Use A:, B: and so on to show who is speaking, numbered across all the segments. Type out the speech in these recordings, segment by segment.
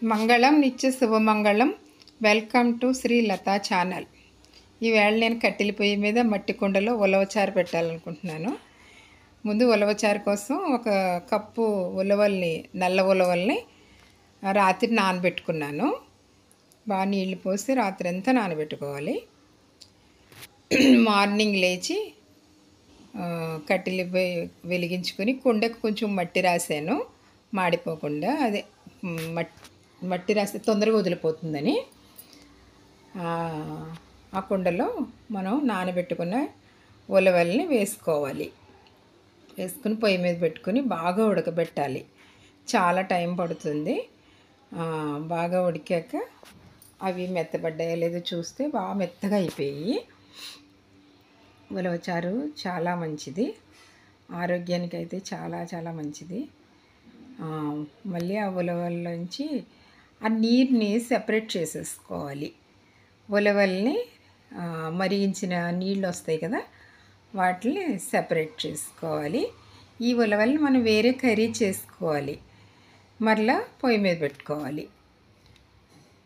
A: మంగళం నిత్య శుభమంగళం. Welcome to Shri Lata channel. ఈవేళ నేను కట్టెల పొయ్యి మీద మట్టి కుండలో ఉలవచారు పెట్టాలనుకుంటున్నాను. ముందు ఉలవచారు కోసం ఒక కప్పు ఉలవల్ని, నల్ల ఉలవల్ని రాత్రి నానబెట్టుకున్నాను. బాగా నీళ్లు పోసి రాత్రి అంతా నానబెట్టుకోవాలి. మార్నింగ్ లేచి కట్టెల పొయ్యి వెలిగించుకొని కుండకు కొంచెం మట్టి రాశాను, మాడిపోకుండా. అదే మట్టి రాస్తే తొందరగా వదిలిపోతుందని ఆ కుండలో మనం నానబెట్టుకున్న ఉలవల్ని వేసుకోవాలి. వేసుకుని పొయ్యి మీద పెట్టుకుని బాగా ఉడకబెట్టాలి. చాలా టైం పడుతుంది. బాగా ఉడికాక అవి మెత్తబడ్డాయో లేదో చూస్తే బాగా మెత్తగా అయిపోయి. ఉలవచారు చాలా మంచిది, ఆరోగ్యానికి అయితే చాలా చాలా మంచిది. మళ్ళీ ఆ ఉలవల్లోంచి ఆ నీరుని సెపరేట్ చేసేసుకోవాలి. ఉలవల్ని మరిగించిన నీళ్ళు వస్తాయి కదా, వాటిని సెపరేట్ చేసుకోవాలి. ఈ ఉలవల్ని మనం వేరే కర్రీ చేసుకోవాలి, మరలా పొయ్యి మీద పెట్టుకోవాలి.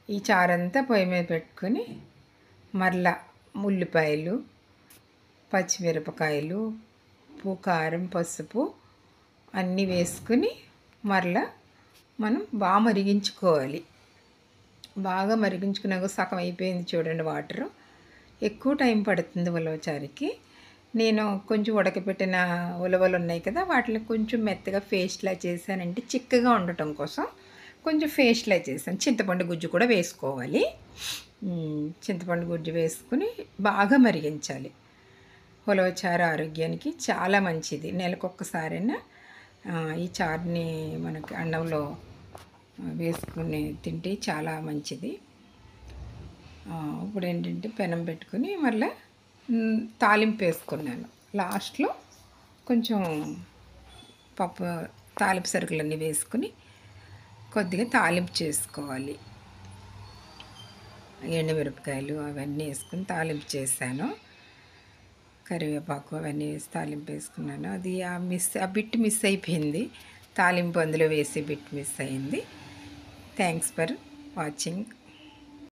A: ఈ చారంతా పొయ్యి మీద పెట్టుకొని మరలా ఉల్లిపాయలు, పచ్చిమిరపకాయలు, ఉప్పు, కారం, పసుపు అన్నీ వేసుకుని మరలా మనం బాగా మరిగించుకోవాలి. బాగా మరిగించుకున్నాక సగం అయిపోయింది చూడండి వాటరు. ఎక్కువ టైం పడుతుంది ఉలవచారుకి. నేను కొంచెం ఉడకపెట్టిన ఉలవలు ఉన్నాయి కదా, వాటిని కొంచెం మెత్తగా పేస్ట్లా చేశానంటే చిక్కగా ఉండటం కోసం కొంచెం పేస్ట్లా చేశాను. చింతపండు గుజ్జు కూడా వేసుకోవాలి. చింతపండు గుజ్జు వేసుకుని బాగా మరిగించాలి. ఉలవచారు ఆరోగ్యానికి చాలా మంచిది. నెలకొక్కసారైనా ఈ చారుని మనకి అన్నంలో వేసుకుని తింటే చాలా మంచిది. ఇప్పుడు ఏంటంటే పెనం పెట్టుకుని మళ్ళీ తాలింపు వేసుకున్నాను. లాస్ట్లో కొంచెం పప్పు తాలింపు సరుకులన్నీ వేసుకుని కొద్దిగా తాలింపు చేసుకోవాలి. ఎండుమిరపకాయలు అవన్నీ వేసుకుని తాలింపు చేశాను. కరివేపాకు అవన్నీ వేసి తాలింపు వేసుకున్నాను. అది ఆ బిట్ మిస్ అయిపోయింది. తాలింపు అందులో వేసి బిట్ మిస్ అయింది. Thanks for watching.